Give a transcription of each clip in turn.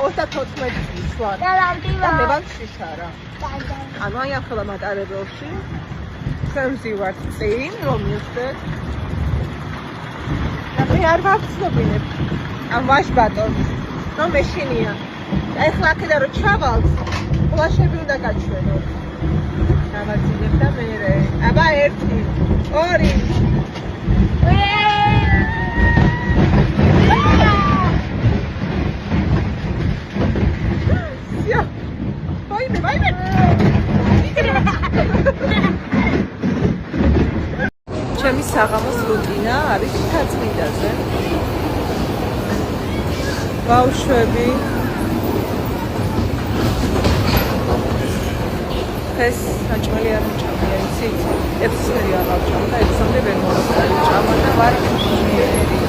34 წლის ვარ. და მე ვარ შიშარა. ანუ აი ახლა მატარებელში ჩვენ ვზივართ წინ, რომ მივხვდეთ. და მე არ ვახსნობინებ ამ ვაშბატონს, რომ მეშინია. და ეხლა აქედან რომ ჩავალთ, ფლაშები უნდა გაჩვენოთ. დავაძინებ და მერე. აბა 1, 2. ჩემი საღამოს რუტინა არის თაცმიდაზე. ბავშვები ეს საჭმელი არ მჭამია, იცით? ეფსერი აღარ ჭამდა, ეცამდე ვერ მომწარი ჭამა და ვარ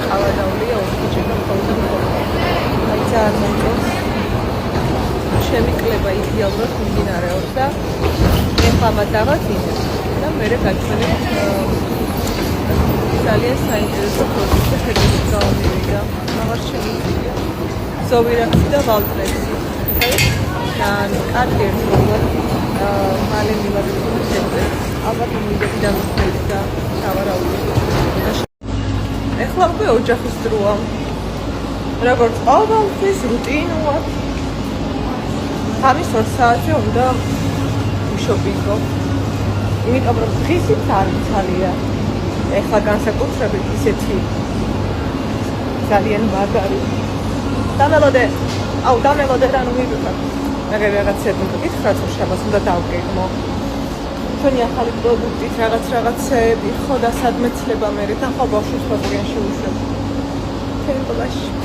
ყავადაულია ოქიჩება ხოლმე ხოლმე. აი ძალიან მომწონს. ჩემი კლება იდეალურად მიმდინარეობს და ეხლა დავაძინებ და მერე გაჩვენებ ძალიან საინტერესო პროდუქტი ფედერალ გამოვიდა. აღარ შემიძლია. ზოვირაქსი და ვალტრექსი. ძალიან კარგი ერთობა. მალე მივაგრძელებ. ალბათ მივიდეთ და მივიდეთ და დავარაუდებ. ეხლა უკვე ოჯახის დროა. როგორც ყოველთვის რუტინულად. ამის 2 საათზე უნდა ვიშოპინგო. იმიტომ რომ დღისით არ მცალია. ეხლა განსაკუთრებით ისეთი ძალიან მაგარი. დამელოდე და ნუ მივიღებ. მაგარი რაღაცები გითხრათ რომ შაბათს უნდა დავგეგმო. ჩვენი ახალი პროდუქტით რაღაცეები ხო და სადმე ცლება მე და ხო ბავშვს ხობრიანში უშვებ. თემპლაში